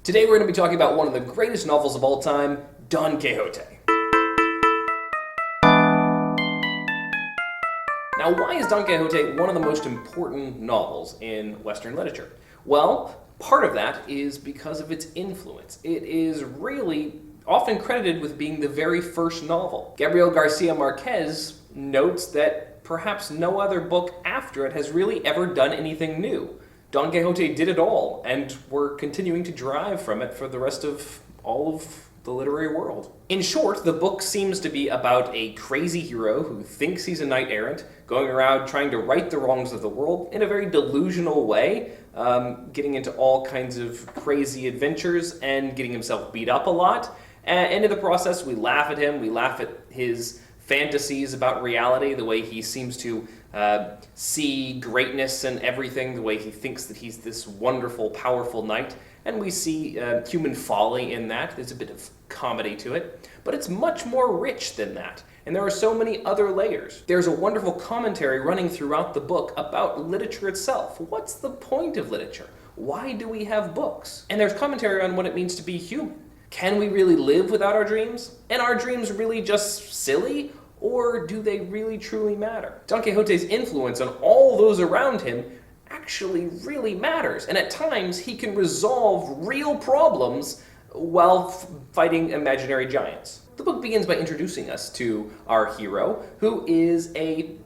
Today we're going to be talking about one of the greatest novels of all time, Don Quixote. Now, why is Don Quixote one of the most important novels in Western literature? Well, part of that is because of its influence. It is really often credited with being the very first novel. Gabriel Garcia Marquez notes that perhaps no other book after it has really ever done anything new. Don Quixote did it all, and we're continuing to derive from it for the rest of all of the literary world. In short, the book seems to be about a crazy hero who thinks he's a knight-errant, going around trying to right the wrongs of the world in a very delusional way, getting into all kinds of crazy adventures and getting himself beat up a lot. And in the process, we laugh at him, we laugh at his fantasies about reality, the way he seems to see greatness and everything, the way he thinks that he's this wonderful, powerful knight. And we see human folly in that. There's a bit of comedy to it. But it's much more rich than that. And there are so many other layers. There's a wonderful commentary running throughout the book about literature itself. What's the point of literature? Why do we have books? And there's commentary on what it means to be human. Can we really live without our dreams? And are dreams really just silly? Or do they really truly matter? Don Quixote's influence on all those around him actually really matters. And at times, he can resolve real problems while fighting imaginary giants. The book begins by introducing us to our hero, who is a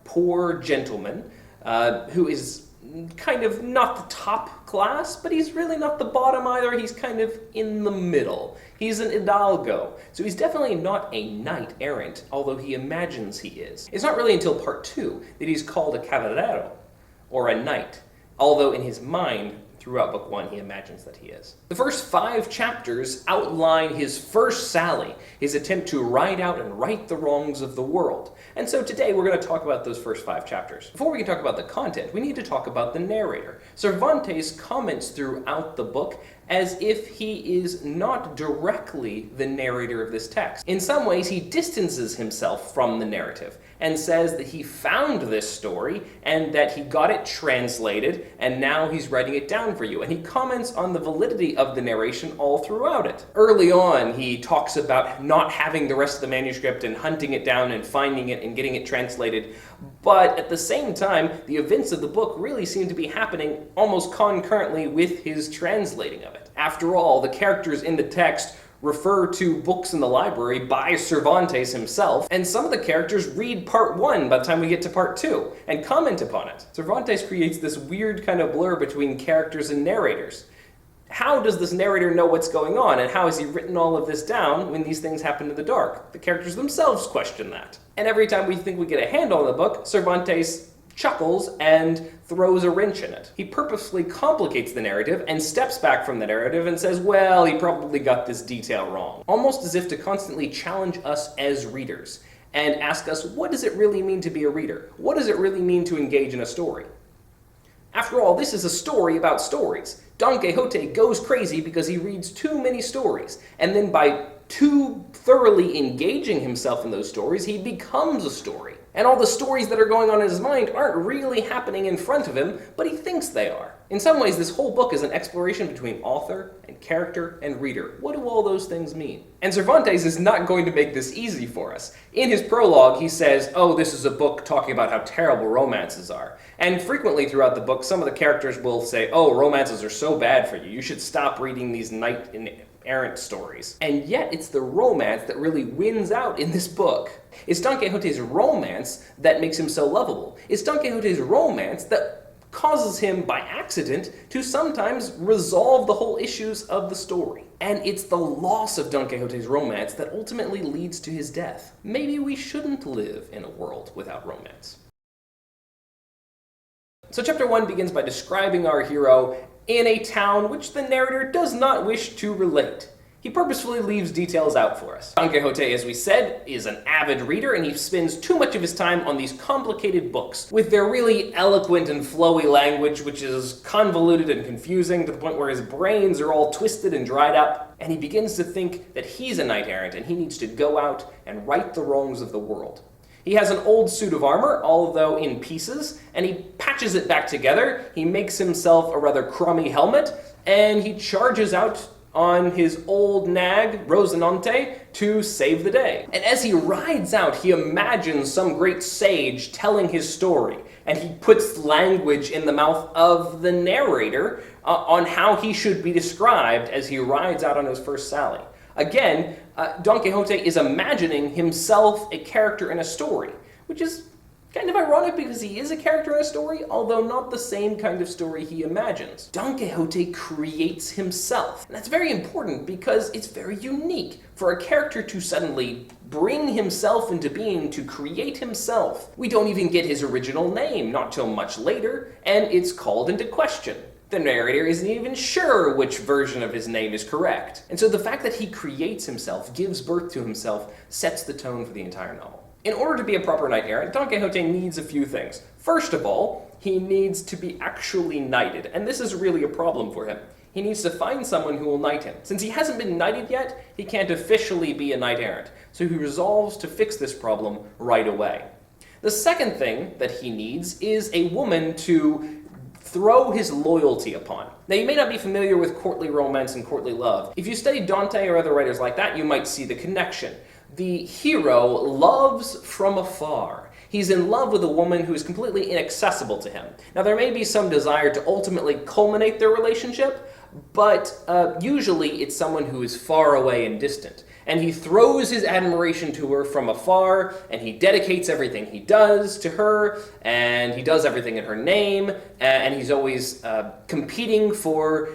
poor gentleman, who is kind of not the top class, but he's really not the bottom either. He's kind of in the middle. He's an hidalgo, so he's definitely not a knight-errant, although he imagines he is. It's not really until part 2 that he's called a caballero, or a knight, although in his mind, throughout book 1, he imagines that he is. The first 5 chapters outline his first sally, his attempt to ride out and right the wrongs of the world. And so today we're going to talk about those first 5 chapters. Before we can talk about the content, we need to talk about the narrator. Cervantes comments throughout the book as if he is not directly the narrator of this text. In some ways, he distances himself from the narrative and says that he found this story and that he got it translated and now he's writing it down for you. And he comments on the validity of the narration all throughout it. Early on, he talks about not having the rest of the manuscript and hunting it down and finding it and getting it translated. But at the same time, the events of the book really seem to be happening almost concurrently with his translating of it. After all, the characters in the text refer to books in the library by Cervantes himself, and some of the characters read part 1 by the time we get to part 2 and comment upon it. Cervantes creates this weird kind of blur between characters and narrators. How does this narrator know what's going on, and how has he written all of this down when these things happen in the dark? The characters themselves question that. And every time we think we get a handle on the book, Cervantes chuckles and throws a wrench in it. He purposefully complicates the narrative and steps back from the narrative and says, well, he probably got this detail wrong. Almost as if to constantly challenge us as readers and ask us, what does it really mean to be a reader? What does it really mean to engage in a story? After all, this is a story about stories. Don Quixote goes crazy because he reads too many stories, and then by too thoroughly engaging himself in those stories, he becomes a story. And all the stories that are going on in his mind aren't really happening in front of him, but he thinks they are. In some ways, this whole book is an exploration between author and character and reader. What do all those things mean? And Cervantes is not going to make this easy for us. In his prologue, he says, oh, this is a book talking about how terrible romances are. And frequently throughout the book, some of the characters will say, oh, romances are so bad for you. You should stop reading these knight-errant stories. And yet, it's the romance that really wins out in this book. It's Don Quixote's romance that makes him so lovable. It's Don Quixote's romance that causes him, by accident, to sometimes resolve the whole issues of the story. And it's the loss of Don Quixote's romance that ultimately leads to his death. Maybe we shouldn't live in a world without romance. So chapter 1 begins by describing our hero in a town which the narrator does not wish to relate. He purposefully leaves details out for us. Don Quixote, as we said, is an avid reader, and he spends too much of his time on these complicated books with their really eloquent and flowy language, which is convoluted and confusing to the point where his brains are all twisted and dried up, and he begins to think that he's a knight-errant and he needs to go out and right the wrongs of the world. He has an old suit of armor, although in pieces, and he patches it back together. He makes himself a rather crummy helmet, and he charges out on his old nag, Rosinante, to save the day. And as he rides out, he imagines some great sage telling his story, and he puts language in the mouth of the narrator on how he should be described as he rides out on his first sally. Again, Don Quixote is imagining himself a character in a story, which is kind of ironic because he is a character in a story, although not the same kind of story he imagines. Don Quixote creates himself. And that's very important because it's very unique for a character to suddenly bring himself into being, to create himself. We don't even get his original name, not till much later, and it's called into question. The narrator isn't even sure which version of his name is correct. And so the fact that he creates himself, gives birth to himself, sets the tone for the entire novel. In order to be a proper knight-errant, Don Quixote needs a few things. First of all, he needs to be actually knighted, and this is really a problem for him. He needs to find someone who will knight him. Since he hasn't been knighted yet, he can't officially be a knight-errant, so he resolves to fix this problem right away. The second thing that he needs is a woman to throw his loyalty upon. Now, you may not be familiar with courtly romance and courtly love. If you study Dante or other writers like that, you might see the connection. The hero loves from afar. He's in love with a woman who is completely inaccessible to him. Now, there may be some desire to ultimately culminate their relationship, but usually it's someone who is far away and distant. And he throws his admiration to her from afar, and he dedicates everything he does to her, and he does everything in her name, and he's always competing for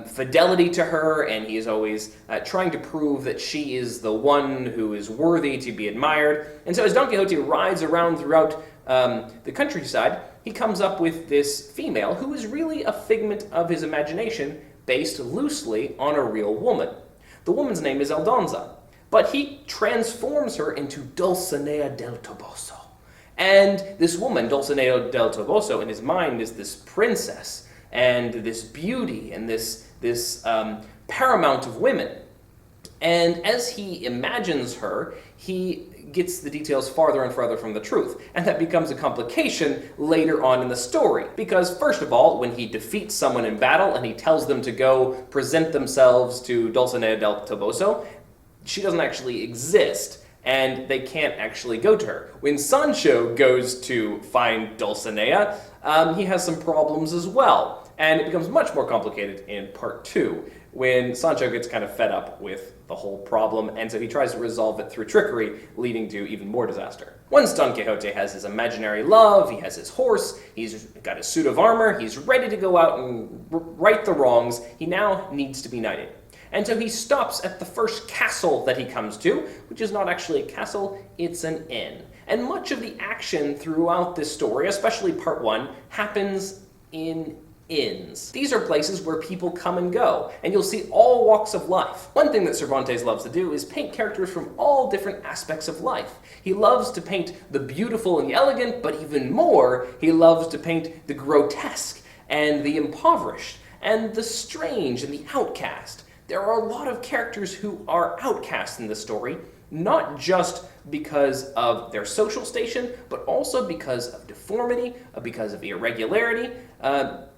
fidelity to her, and he is always trying to prove that she is the one who is worthy to be admired. And so as Don Quixote rides around throughout the countryside, he comes up with this female who is really a figment of his imagination based loosely on a real woman. The woman's name is Aldonza, but he transforms her into Dulcinea del Toboso. And this woman, Dulcinea del Toboso, in his mind is this princess and this beauty and this paramount of women. And as he imagines her, he gets the details farther and farther from the truth. And that becomes a complication later on in the story. Because first of all, when he defeats someone in battle and he tells them to go present themselves to Dulcinea del Toboso, she doesn't actually exist, and they can't actually go to her. When Sancho goes to find Dulcinea, he has some problems as well. And it becomes much more complicated in part 2, when Sancho gets kind of fed up with the whole problem, and so he tries to resolve it through trickery, leading to even more disaster. Once Don Quixote has his imaginary love, he has his horse, he's got his suit of armor, he's ready to go out and right the wrongs, he now needs to be knighted. And so he stops at the first castle that he comes to, which is not actually a castle, it's an inn. And much of the action throughout this story, especially part 1, happens in inns. These are places where people come and go, and you'll see all walks of life. One thing that Cervantes loves to do is paint characters from all different aspects of life. He loves to paint the beautiful and the elegant, but even more, he loves to paint the grotesque and the impoverished and the strange and the outcast. There are a lot of characters who are outcasts in this story, not just because of their social station, but also because of deformity, because of irregularity.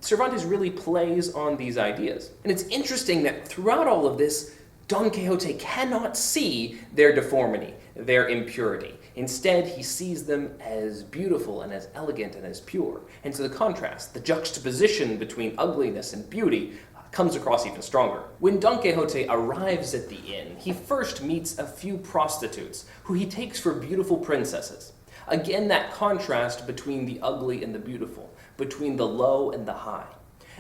Cervantes really plays on these ideas. And it's interesting that throughout all of this, Don Quixote cannot see their deformity, their impurity. Instead, he sees them as beautiful and as elegant and as pure. And so the contrast, the juxtaposition between ugliness and beauty, comes across even stronger. When Don Quixote arrives at the inn, he first meets a few prostitutes who he takes for beautiful princesses. Again, that contrast between the ugly and the beautiful, between the low and the high.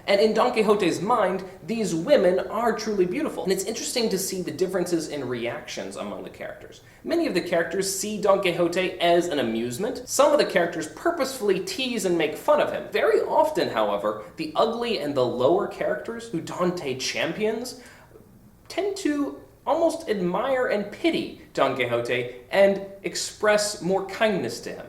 And in Don Quixote's mind, these women are truly beautiful. And it's interesting to see the differences in reactions among the characters. Many of the characters see Don Quixote as an amusement. Some of the characters purposefully tease and make fun of him. Very often, however, the ugly and the lower characters who Dante champions tend to almost admire and pity Don Quixote and express more kindness to him.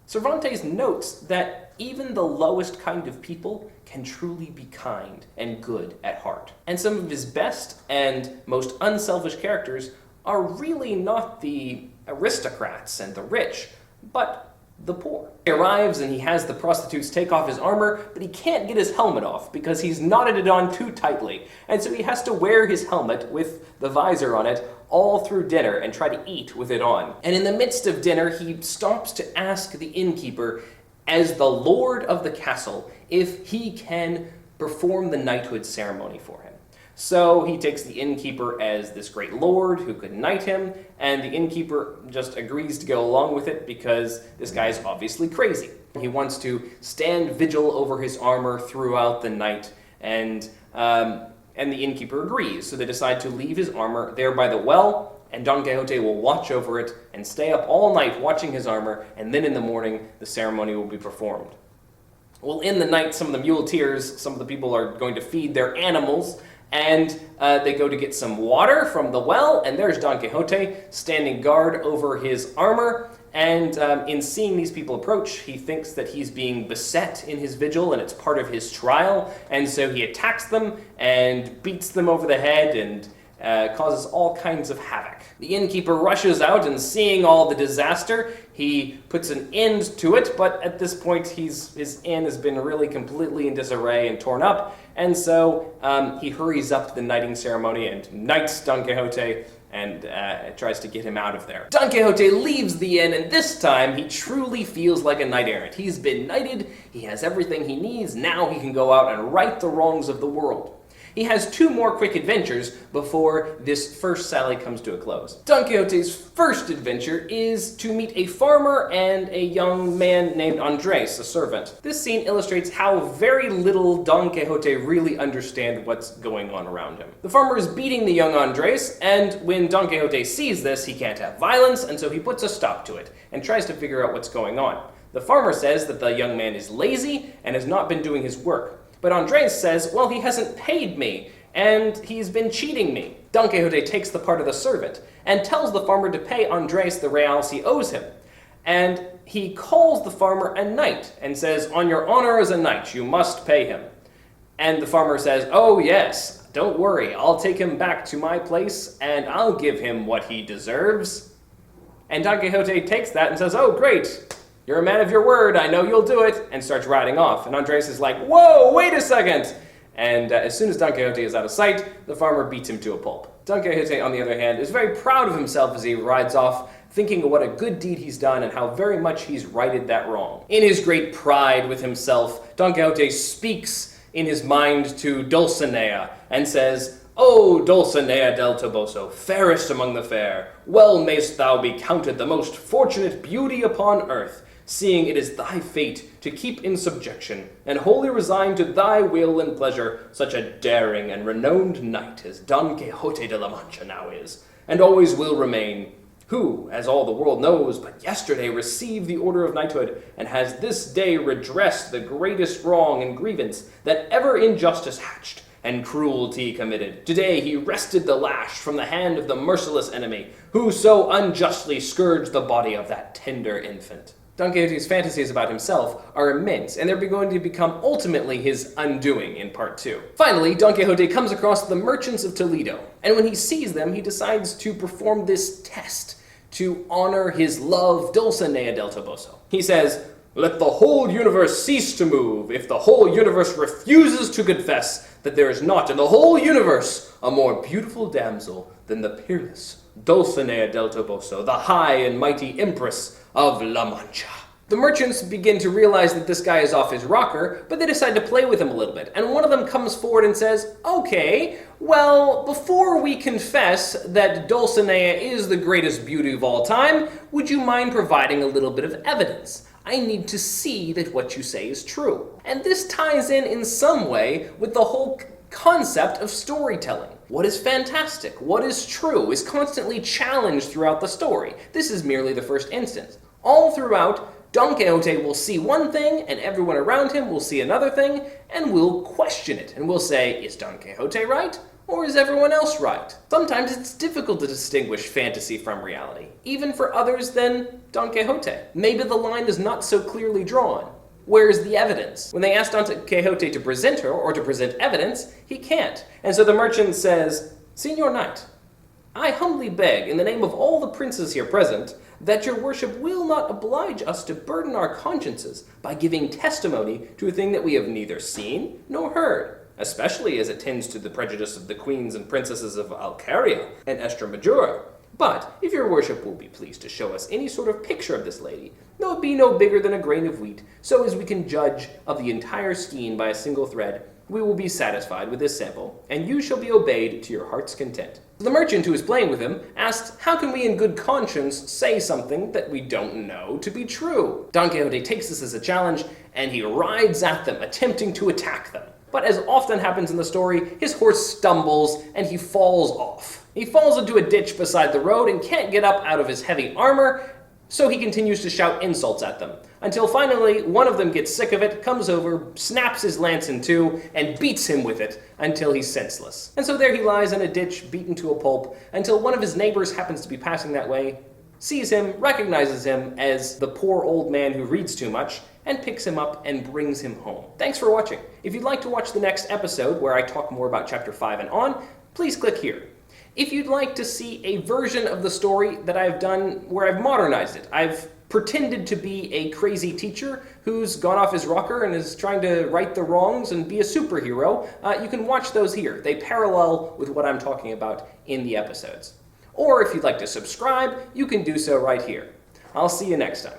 Cervantes notes that even the lowest kind of people can truly be kind and good at heart. And some of his best and most unselfish characters are really not the aristocrats and the rich, but the poor. He arrives and he has the prostitutes take off his armor, but he can't get his helmet off because he's knotted it on too tightly. And so he has to wear his helmet with the visor on it all through dinner and try to eat with it on. And in the midst of dinner, he stops to ask the innkeeper, as the lord of the castle, if he can perform the knighthood ceremony for him. So he takes the innkeeper as this great lord who could knight him, and the innkeeper just agrees to go along with it because this guy is obviously crazy. He wants to stand vigil over his armor throughout the night, and the innkeeper agrees. So they decide to leave his armor there by the well, and Don Quixote will watch over it and stay up all night watching his armor, and then in the morning the ceremony will be performed. Well, in the night, some of the muleteers, some of the people are going to feed their animals, and they go to get some water from the well, and there's Don Quixote standing guard over his armor, and in seeing these people approach, he thinks that he's being beset in his vigil, and it's part of his trial, and so he attacks them and beats them over the head and causes all kinds of havoc. The innkeeper rushes out, and seeing all the disaster, he puts an end to it, but at this point his inn has been really completely in disarray and torn up, and so he hurries up to the knighting ceremony and knights Don Quixote and tries to get him out of there. Don Quixote leaves the inn, and this time he truly feels like a knight-errant. He's been knighted, he has everything he needs, now he can go out and right the wrongs of the world. He has 2 more quick adventures before this first sally comes to a close. Don Quixote's first adventure is to meet a farmer and a young man named Andres, a servant. This scene illustrates how very little Don Quixote really understands what's going on around him. The farmer is beating the young Andres, and when Don Quixote sees this, he can't have violence, and so he puts a stop to it and tries to figure out what's going on. The farmer says that the young man is lazy and has not been doing his work. But Andres says, well, he hasn't paid me, and he's been cheating me. Don Quixote takes the part of the servant, and tells the farmer to pay Andres the reals he owes him. And he calls the farmer a knight, and says, on your honor as a knight, you must pay him. And the farmer says, oh yes, don't worry, I'll take him back to my place, and I'll give him what he deserves. And Don Quixote takes that and says, oh great, you're a man of your word, I know you'll do it, and starts riding off. And Andres is like, whoa, wait a second! And as soon as Don Quixote is out of sight, the farmer beats him to a pulp. Don Quixote, on the other hand, is very proud of himself as he rides off, thinking of what a good deed he's done and how very much he's righted that wrong. In his great pride with himself, Don Quixote speaks in his mind to Dulcinea and says, O Dulcinea del Toboso, fairest among the fair, well mayst thou be counted the most fortunate beauty upon earth, seeing it is thy fate to keep in subjection, and wholly resign to thy will and pleasure such a daring and renowned knight as Don Quixote de la Mancha now is, and always will remain, who, as all the world knows, but yesterday received the order of knighthood, and has this day redressed the greatest wrong and grievance that ever injustice hatched, and cruelty committed. Today he wrested the lash from the hand of the merciless enemy, who so unjustly scourged the body of that tender infant. Don Quixote's fantasies about himself are immense, and they're going to become ultimately his undoing in part 2. Finally, Don Quixote comes across the merchants of Toledo, and when he sees them, he decides to perform this test to honor his love, Dulcinea del Toboso. He says, let the whole universe cease to move if the whole universe refuses to confess that there is not in the whole universe a more beautiful damsel than the peerless Dulcinea del Toboso, the high and mighty empress of La Mancha. The merchants begin to realize that this guy is off his rocker, but they decide to play with him a little bit. And one of them comes forward and says, okay, well, before we confess that Dulcinea is the greatest beauty of all time, would you mind providing a little bit of evidence? I need to see that what you say is true. And this ties in some way with the whole concept of storytelling. What is fantastic, what is true, is constantly challenged throughout the story. This is merely the first instance. All throughout, Don Quixote will see one thing, and everyone around him will see another thing, and will question it, and will say, is Don Quixote right, or is everyone else right? Sometimes it's difficult to distinguish fantasy from reality, even for others than Don Quixote. Maybe the line is not so clearly drawn. Where is the evidence? When they ask Don Quixote to present her, or to present evidence, he can't. And so the merchant says, Señor Knight, I humbly beg, in the name of all the princes here present, that your worship will not oblige us to burden our consciences by giving testimony to a thing that we have neither seen nor heard, especially as it tends to the prejudice of the queens and princesses of Alcaria and Estremadura. But if your worship will be pleased to show us any sort of picture of this lady, though it be no bigger than a grain of wheat, so as we can judge of the entire skein by a single thread, we will be satisfied with this sample, and you shall be obeyed to your heart's content. The merchant who was playing with him asked, how can we in good conscience say something that we don't know to be true? Don Quixote takes this as a challenge, and he rides at them, attempting to attack them. But as often happens in the story, his horse stumbles and he falls off. He falls into a ditch beside the road and can't get up out of his heavy armor, so he continues to shout insults at them, until finally one of them gets sick of it, comes over, snaps his lance in two, and beats him with it until he's senseless. And so there he lies in a ditch, beaten to a pulp, until one of his neighbors happens to be passing that way, sees him, recognizes him as the poor old man who reads too much, and picks him up and brings him home. Thanks for watching. If you'd like to watch the next episode, where I talk more about Chapter 5 and on, please click here. If you'd like to see a version of the story that I've done where I've modernized it, I've pretended to be a crazy teacher who's gone off his rocker and is trying to right the wrongs and be a superhero, you can watch those here. They parallel with what I'm talking about in the episodes. Or if you'd like to subscribe, you can do so right here. I'll see you next time.